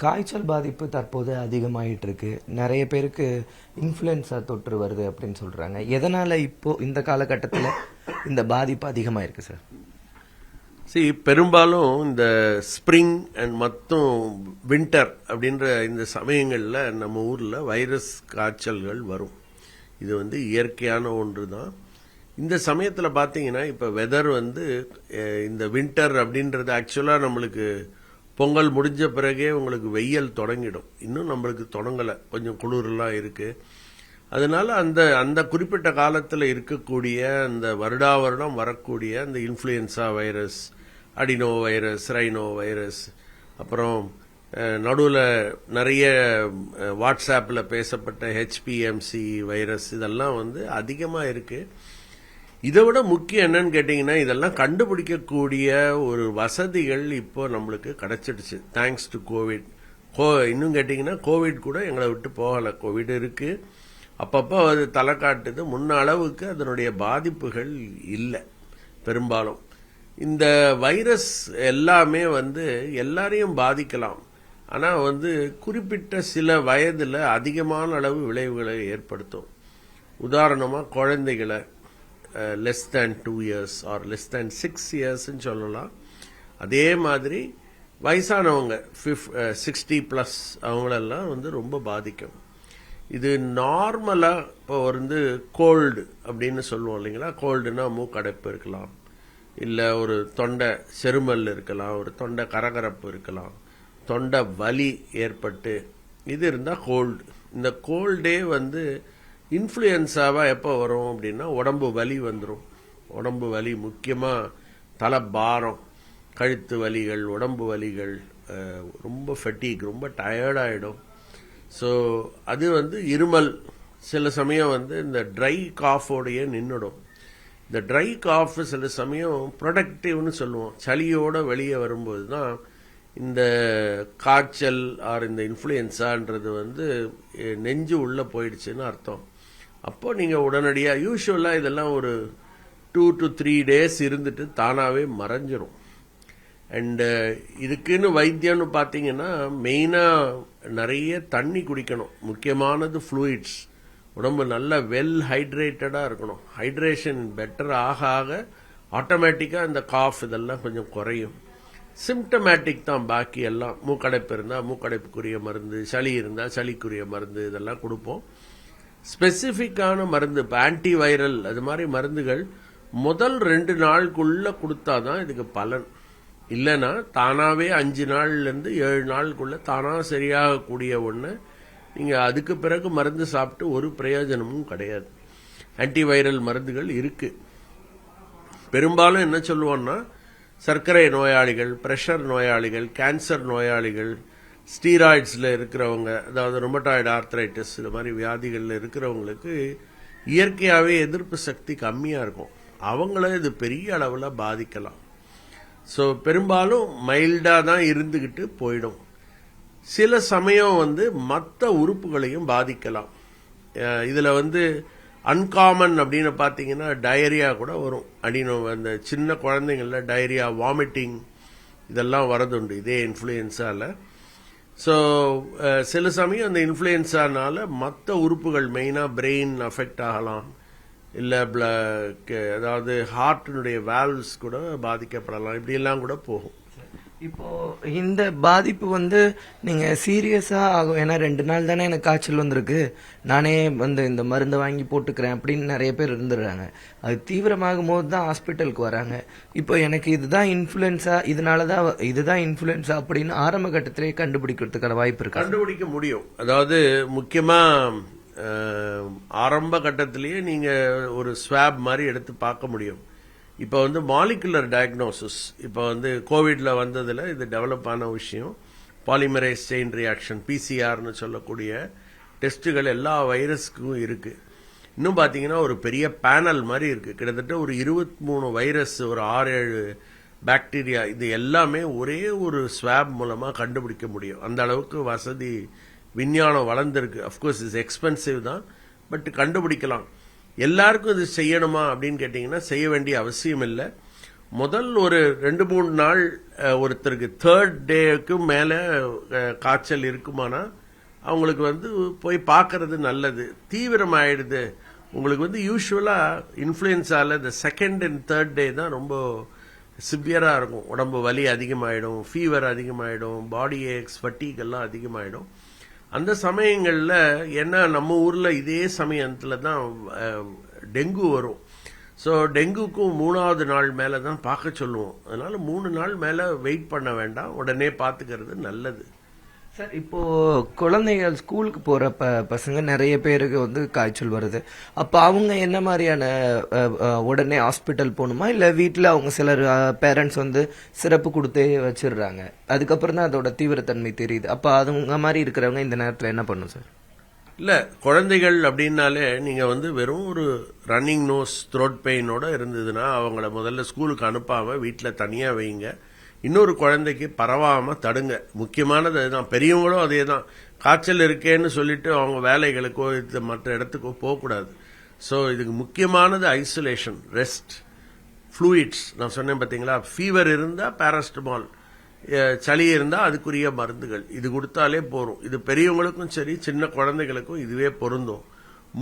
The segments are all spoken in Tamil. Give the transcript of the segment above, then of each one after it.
காய்ச்சல் பாதிப்பு தற்போது அதிகமாயிட்டு இருக்கு. நிறைய பேருக்கு இன்ஃப்ளூயன்ஸா தொற்று வருது அப்படின்னு சொல்றாங்க. எதனால இப்போ இந்த காலகட்டத்தில் இந்த பாதிப்பு அதிகமாயிருக்கு சார்? பெரும்பாலும் இந்த ஸ்ப்ரிங் அண்ட் மற்றும் வின்டர் அப்படின்ற இந்த சமயங்களில் நம்ம ஊரில் வைரஸ் காய்ச்சல்கள் வரும். இது வந்து இயற்கையான ஒன்று தான். இந்த சமயத்தில் பார்த்தீங்கன்னா இப்போ வெதர் வந்து இந்த வின்டர் அப்படின்றது ஆக்சுவலாக நம்மளுக்கு பொங்கல் முடிஞ்ச பிறகே உங்களுக்கு வெயில் தொடங்கிடும். இன்னும் நம்மளுக்கு தொடங்கலை, கொஞ்சம் குளிரெலாம் இருக்குது. அதனால அந்த குறிப்பிட்ட காலத்தில் இருக்கக்கூடிய அந்த வருடம் வரக்கூடிய அந்த influenza virus, adeno virus, rhino virus, அப்புறம் நடுவில் நிறைய வாட்ஸ்ஆப்பில் பேசப்பட்ட ஹெச்பிஎம்சி வைரஸ், இதெல்லாம் வந்து அதிகமாக இருக்குது. இதை விட முக்கியம் என்னன்னு கேட்டிங்கன்னா, இதெல்லாம் கண்டுபிடிக்கக்கூடிய ஒரு வசதிகள் இப்போ நம்மளுக்கு கிடைச்சிடுச்சு தேங்க்ஸ் டு கோவிட். இன்னும் கேட்டிங்கன்னா கோவிட் கூட எங்களை விட்டு போகலை. கோவிட் இருக்குது, அப்பப்போ அது தலை காட்டுது. முன்ன அளவுக்கு அதனுடைய பாதிப்புகள் இல்லை. பெரும்பாலும் இந்த வைரஸ் எல்லாமே வந்து எல்லாரையும் பாதிக்கலாம். ஆனால் வந்து குறிப்பிட்ட சில வயதில் அதிகமான அளவு விளைவுகளை ஏற்படுத்தும். உதாரணமாக குழந்தைகளை less than 2 years or less than 6 years சொல்லலாம். அதே மாதிரி வயசானவங்க 60+ அவங்களெல்லாம் வந்து ரொம்ப பாதிக்கும். இது நார்மலாக இப்போ வந்து கோல்டு அப்படின்னு சொல்லுவோம் இல்லைங்களா. கோல்டுனா மூக்கடைப்பு இருக்கலாம், இல்லை ஒரு தொண்டை செருமல் இருக்கலாம், ஒரு தொண்டை கரகரப்பு இருக்கலாம், தொண்டை வலி ஏற்பட்டு இது இருந்தால் கோல்டு. இந்த கோல்டே வந்து இன்ஃப்ளூயன்ஸாவாக எப்போ வரும் அப்படின்னா உடம்பு வலி வந்துடும். உடம்பு வலி முக்கியமாக தலை பாரம், கழுத்து வலிகள், உடம்பு வலிகள், ரொம்ப ஃபெட்டிக், ரொம்ப டயர்டாகிடும். ஸோ அது வந்து இருமல், சில சமயம் வந்து இந்த ட்ரை காஃபோடையே நின்றுடும். இந்த ட்ரை காஃப் சில சமயம் ப்ரொடக்டிவ்னு சொல்லுவோம். சளியோடு வெளியே வரும்போது தான் இந்த காய்ச்சல் ஆர் இந்த இன்ஃப்ளூயன்ஸான்றது வந்து நெஞ்சு உள்ளே போயிடுச்சுன்னு அர்த்தம். அப்போ நீங்கள் உடனடியாக யூஸ்வலாக இதெல்லாம் ஒரு 2 to 3 days இருந்துட்டு தானாகவே மறைஞ்சிரும். அண்டு இதுக்குன்னு வைத்தியம்னு பார்த்தீங்கன்னா மெயினாக நிறைய தண்ணி குடிக்கணும். முக்கியமானது ஃப்ளூயிட்ஸ். உடம்பு நல்ல வெல் ஹைட்ரேட்டடாக இருக்கணும். ஹைட்ரேஷன் பெட்டர் ஆக ஆக ஆட்டோமேட்டிக்காக இந்த காஃப் இதெல்லாம் கொஞ்சம் குறையும். சிம்டமேட்டிக் தான் பாக்கி எல்லாம். மூக்கடைப்பு இருந்தால் மூக்கடைப்புக்குரிய மருந்து, சளி இருந்தால் சளிக்குரிய மருந்து, இதெல்லாம் கொடுப்போம். ஸ்பெசிஃபிக்கான மருந்து, இப்போ ஆன்டிவைரல் அது மாதிரி மருந்துகள் முதல் 2 நாளுக்குள்ள கொடுத்தாதான் இதுக்கு பலன். இல்லைன்னா தானாகவே 5 நாள்லேருந்து 7 நாளுக்குள்ள தானாக சரியாகக்கூடிய ஒன்று. நீங்கள் அதுக்கு பிறகு மருந்து சாப்பிட்டு ஒரு பிரயோஜனமும் கிடையாது. ஆன்டிவைரல் மருந்துகள் இருக்கு. பெரும்பாலும் என்ன சொல்லுவோம்னா, சர்க்கரை நோயாளிகள், பிரஷர் நோயாளிகள், கேன்சர் நோயாளிகள், ஸ்டீராய்ட்ஸில் இருக்கிறவங்க, அதாவது ரொமட்டாய்டு ஆர்த்ரைட்டிஸ், இது மாதிரி வியாதிகளில் இருக்கிறவங்களுக்கு இயற்கையாகவே எதிர்ப்பு சக்தி கம்மியாக இருக்கும். அவங்கள இது பெரிய அளவில் பாதிக்கலாம். ஸோ பெரும்பாலும் மைல்டாக தான் இருந்துக்கிட்டு போயிடும். சில சமயம் வந்து மற்ற உறுப்புகளையும் பாதிக்கலாம். இதில் வந்து அன்காமன் அப்படின்னு பார்த்தீங்கன்னா டயரியா கூட வரும். அந்த சின்ன குழந்தைங்களில் டயரியா, வாமிட்டிங் இதெல்லாம் வரதுண்டு இதே இன்ஃப்ளூயன்ஸால. ஸோ சில சமயம் அந்த இன்ஃப்ளூயன்ஸானால மற்ற உறுப்புகள் மெயினாக பிரெயின் அஃபெக்ட் ஆகலாம், இல்லை அதாவது ஹார்ட்டினுடைய வால்வ்ஸ் கூட பாதிக்கப்படலாம். இப்படியெல்லாம் கூட போகும். இப்போ இந்த பாதிப்பு வந்து நீங்க சீரியஸா ஆகும். ஏன்னா 2 நாள் தானே எனக்கு காய்ச்சல் வந்திருக்கு, நானே வந்து இந்த மருந்தை வாங்கி போட்டுக்கிறேன் அப்படின்னு நிறைய பேர் இருந்துடுறாங்க. அது தீவிரமாகும் போது தான் ஹாஸ்பிட்டலுக்கு வராங்க. இப்போ எனக்கு இதுதான் இன்ஃப்ளூயன்ஸா, இதுதான் இன்ஃப்ளூயன்ஸா அப்படின்னு ஆரம்ப கட்டத்திலே கண்டுபிடிக்கிறதுக்கான வாய்ப்பு இருக்கு. கண்டுபிடிக்க முடியும். அதாவது முக்கியமா ஆரம்ப கட்டத்திலேயே நீங்க ஒரு ஸ்வாப் மாதிரி எடுத்து பார்க்க முடியும். இப்போ வந்து மாலிகுலர் டயக்னோசிஸ், இப்போ வந்து கோவிட்ல வந்ததில் இது டெவலப் ஆன விஷயம். பாலிமரைஸ் செயின் ரியாக்ஷன், பிசிஆர்னு சொல்லக்கூடிய டெஸ்ட்டுகள் எல்லா வைரஸ்க்கும் இருக்கு. இன்னும் பார்த்தீங்கன்னா ஒரு பெரிய பேனல் மாதிரி இருக்கு. கிட்டத்தட்ட ஒரு 23 வைரஸ், ஒரு 6-7 பாக்டீரியா, இது எல்லாமே ஒரே ஒரு ஸ்வாப் மூலமாக கண்டுபிடிக்க முடியும். அந்த அளவுக்கு வசதி, விஞ்ஞானம் வளர்ந்துருக்கு. அஃப்கோர்ஸ் இட்ஸ் எக்ஸ்பென்சிவ் தான், பட் கண்டுபிடிக்கலாம். எல்லாருக்கும் இது செய்யணுமா அப்படின்னு கேட்டிங்கன்னா செய்ய வேண்டிய அவசியம் இல்லை. முதல் ஒரு 2-3 நாள் ஒருத்தருக்கு 3rd டேக்கு மேல காய்ச்சல் இருக்குமானா அவங்களுக்கு வந்து போய் பார்க்கறது நல்லது. தீவிரமாயிடுது உங்களுக்கு வந்து யூஸ்வலா இன்ஃப்ளூயன்ஸால இந்த 2nd and 3rd டே தான் ரொம்ப சிவியரா இருக்கும். உடம்பு வலி அதிகமாயிடும், ஃபீவர் அதிகமாயிடும், பாடி ஏக்ஸ், ஃபட்டீக் எல்லாம் அதிகமாயிடும். அந்த சமயங்கள்ல ஏன்னா நம்ம ஊர்ல இதே சமயத்துல தான் டெங்கு வரும். ஸோ டெங்குக்கும் 3வது நாள் மேல தான் பார்க்க சொல்லுவோம். அதனால 3 நாள் மேல வெயிட் பண்ண வேண்டாம், உடனே பார்த்துக்கிறது நல்லது. சார் இப்போ குழந்தைகள் ஸ்கூலுக்கு போற பசங்க நிறைய பேருக்கு வந்து காய்ச்சல் வருது. அப்ப அவங்க என்ன மாதிரியான உடனே ஹாஸ்பிட்டல் போகணுமா, இல்ல வீட்டுல அவங்க சிலர் பேரண்ட்ஸ் வந்து சிறப்பு கொடுத்தே வச்சிடுறாங்க, அதுக்கப்புறம் தான் அதோட தீவிரத்தன்மை தெரியுது. அப்ப அதுங்க மாதிரி இருக்கிறவங்க இந்த நேரத்துல என்ன பண்ணும் சார்? இல்ல குழந்தைகள் அப்படின்னாலே நீங்க வந்து வெறும் ஒரு ரன்னிங் நோஸ், த்ரோட் பெயினோட இருந்ததுன்னா அவங்கள முதல்ல ஸ்கூலுக்கு அனுப்பாம வீட்டுல தனியா வைங்க. இன்னொரு குழந்தைக்கு பரவாம தடுங்க. முக்கியமானது அதுதான். பெரியவங்களும் அதே தான். காய்ச்சல் இருக்கேன்னு சொல்லிட்டு அவங்க வேலைகளுக்கோ மற்ற இடத்துக்கோ போகக்கூடாது. ஸோ இதுக்கு முக்கியமானது ஐசோலேஷன், ரெஸ்ட், ஃப்ளூயிட்ஸ். நான் சொன்னேன் பார்த்தீங்களா, ஃபீவர் இருந்தா பாராஸ்டமால், சளி இருந்தா அதுக்குரிய மருந்துகள், இது கொடுத்தாலே போறோம். இது பெரியவங்களுக்கும் சரி சின்ன குழந்தைகளுக்கும் இதுவே பொருந்தும்.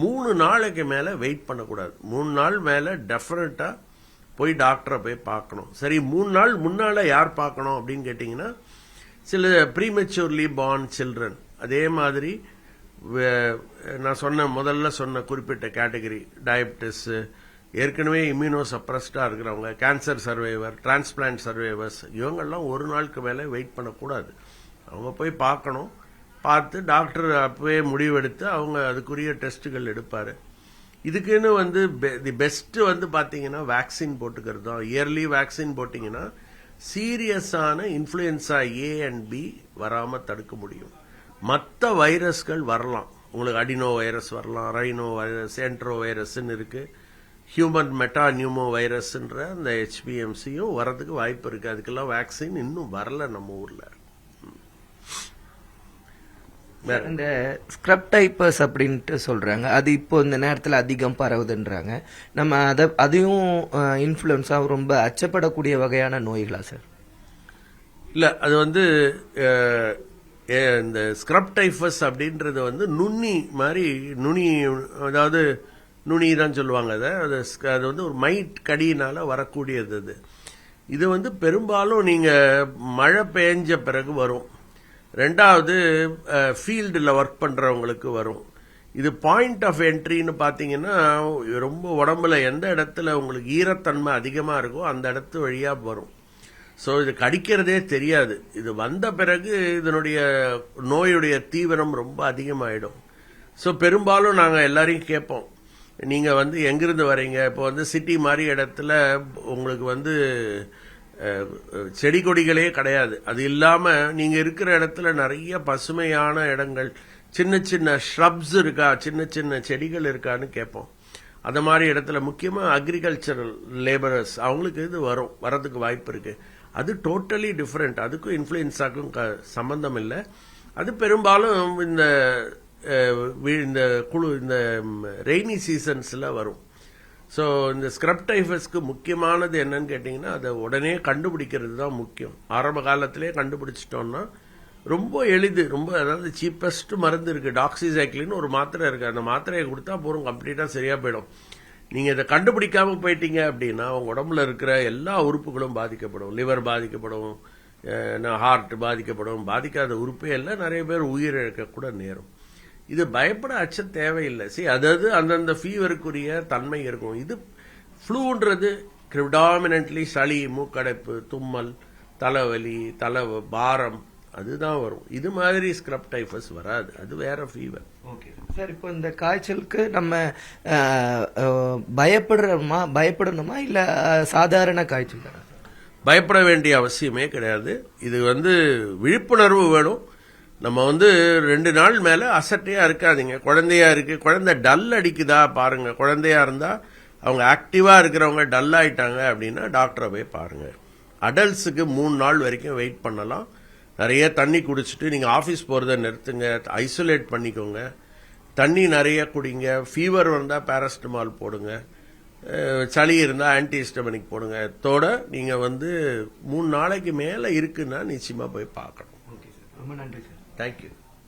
3 நாளைக்கு மேல வெயிட் பண்ணக்கூடாது. 3 நாள் மேல டெஃபினட்டா போய் டாக்டரை போய் பார்க்கணும். சரி, 3 நாள் முன்னால யார் பார்க்கணும் அப்படின்னு கேட்டீங்கன்னா, சில ப்ரீமெச்சூர்லி பார்ன் சில்ட்ரன், அதே மாதிரி நான் முதல்ல சொன்ன குறிப்பிட்ட கேட்டகரி, டயபிட்டிஸ், ஏற்கனவே இம்யூனோ சப்ரஸ்டா இருக்கிறவங்க, கேன்சர் சர்வைவர், டிரான்ஸ்பிளான்ட் சர்வைவர்ஸ், இவங்கெல்லாம் 1 நாளுக்கு மேல வெயிட் பண்ணக்கூடாது. அவங்க போய் பார்க்கணும். பார்த்து டாக்டர் அப்பவே முடிவெடுத்து அவங்க அதுக்குரிய டெஸ்ட்டுகள் எடுப்பாரு. இதுக்குன்னு வந்து தி பெஸ்ட் வந்து பாத்தீங்கன்னா வேக்சின் போட்டுக்கிறது தான். இயர்லி வேக்சின் போட்டீங்கன்னா சீரியஸான இன்ஃப்ளூயன்சா ஏ அண்ட் பி வராம தடுக்க முடியும். மற்ற வைரஸ்கள் வரலாம். உங்களுக்கு அடினோ வைரஸ் வரலாம், ரைனோ வைரஸ், என்ட்ரோ வைரஸ் இருக்கு, ஹியூமன் மெட்டா நியூமோ வைரஸ்ன்ற அந்த HPMCயும் வரதுக்கு வாய்ப்பு இருக்கு. அதுக்கெல்லாம் வேக்சின் இன்னும் வரல நம்ம ஊர்ல. இந்த ஸ்க்ரப் டைப்பர்ஸ் அப்படின்ட்டு சொல்றாங்க, அது இப்போ இந்த நேரத்தில் அதிகம் பரவுதுன்றாங்க. நம்ம அதையும் இன்ஃப்ளூயன்ஸா ரொம்ப அச்சப்படக்கூடிய வகையான நோய்களா சார்? இல்ல, அது வந்து இந்த ஸ்க்ரப் டைஃபஸ் அப்படின்றது வந்து நுண்ணி மாதிரி, நுனி, அதாவது நுனி தான் சொல்லுவாங்க. அது வந்து ஒரு மைட் கடியினால வரக்கூடியது. இது வந்து பெரும்பாலும் நீங்க மழை பெஞ்ச பிறகு வரும். 2வது ஃபீல்டில் ஒர்க் பண்றவங்களுக்கு வரும். இது பாயிண்ட் ஆஃப் என்ட்ரின்னு பாத்தீங்கன்னா ரொம்ப உடம்புல எந்த இடத்துல உங்களுக்கு ஈரத்தன்மை அதிகமா இருக்கோ அந்த இடத்து வழியா வரும். ஸோ இது கடிக்கிறதே தெரியாது. இது வந்த பிறகு இதனுடைய நோயுடைய தீவிரம் ரொம்ப அதிகமாயிடும். ஸோ பெரும்பாலும் நாங்கள் எல்லாரையும் கேட்போம், நீங்க வந்து எங்கிருந்து வரீங்க? இப்போ வந்து சிட்டி மாதிரி இடத்துல உங்களுக்கு வந்து செடி கொடிகளே கிடையாது. அது இல்லாம நீங்க இருக்கிற இடத்துல நிறைய பசுமையான இடங்கள், சின்ன சின்ன ஷ்ரப்ஸ் இருக்கா, சின்ன சின்ன செடிகள் இருக்கான்னு கேட்போம். அந்த மாதிரி இடத்துல முக்கியமா அக்ரிகல்ச்சரல் லேபரர்ஸ், அவங்களுக்கு இது வரதுக்கு வாய்ப்பு இருக்கு. அது டோட்டலி டிஃபரெண்ட். அதுக்கும் இன்ஃப்ளூயன்ஸாக்கும் சம்பந்தம் இல்லை. அது பெரும்பாலும் இந்த ரெய்னி சீசன்ஸ்ல வரும். ஸோ இந்த ஸ்க்ரப் டைஃபஸ்க்கு முக்கியமானது என்னன்னு கேட்டீங்கன்னா, அதை உடனே கண்டுபிடிக்கிறது தான் முக்கியம். ஆரம்ப காலத்திலே கண்டுபிடிச்சிட்டோம்னா ரொம்ப எளிது. ரொம்ப, அதாவது சீப்பஸ்ட் மருந்து இருக்கு, டாக்ஸிசைக்ளின்னு ஒரு மாத்திரை இருக்கு. அந்த மாத்திரையை கொடுத்தா போறோம், கம்ப்ளீட்டா சரியா போயிடும். நீங்க இதை கண்டுபிடிக்காம போயிட்டீங்க அப்படின்னா உங்க உடம்புல இருக்கிற எல்லா உறுப்புகளும் பாதிக்கப்படும். லிவர் பாதிக்கப்படும், ஹார்ட் பாதிக்கப்படும். பாதிக்காத உறுப்பே எல்லாம் நிறைய பேர் உயிரிழக்க கூட நேரும். இது பயப்பட அச்ச தேவையில்லை. அதாவது அந்தந்த ஃபீவருக்குரிய தன்மை இருக்கும். இது ஃப்ளூன்றது ப்ரிடாமினன்ட்லி சளி, மூக்கடைப்பு, தும்மல், தலைவலி, பாரம், அதுதான் வரும். இது மாதிரி ஸ்க்ரப் டைஃபஸ் வராது. அது வேற ஃபீவர். ஓகே சார், இப்போ இந்த காய்ச்சலுக்கு நம்ம பயப்படணுமா இல்ல சாதாரண காய்ச்சல் தானே? பயப்பட வேண்டிய அவசியமே கிடையாது. இது வந்து விழிப்புணர்வு வேணும். நம்ம வந்து 2 நாள் மேல அசட்டையா இருக்காதீங்க. குழந்தையா இருக்கு, குழந்தை டல் அடிக்குதா பாருங்க. குழந்தையா இருந்தா அவங்க ஆக்டிவா இருக்கிறவங்க டல் ஆயிட்டாங்க அப்படின்னா டாக்டரை போய் பாருங்க. அடல்ட்ஸுக்கு 3 நாள் வரைக்கும் வெயிட் பண்ணலாம். நிறைய தண்ணி குடிச்சிட்டு நீங்க ஆபீஸ் போறதை நிறுத்துங்க, ஐசோலேட் பண்ணிக்கோங்க, தண்ணி நிறைய குடிங்க. ஃபீவர் வந்தா பாராஸ்டமால் போடுங்க. சளி இருந்தால் ஆன்டிஹிஸ்டமினிக் போடுங்க. தோட நீங்கள் வந்து 3 நாளைக்கு மேலே இருக்குன்னா நிச்சயமாக போய் பார்க்கணும். ஓகே சார், ரொம்ப நன்றி சார். தேங்க்யூ.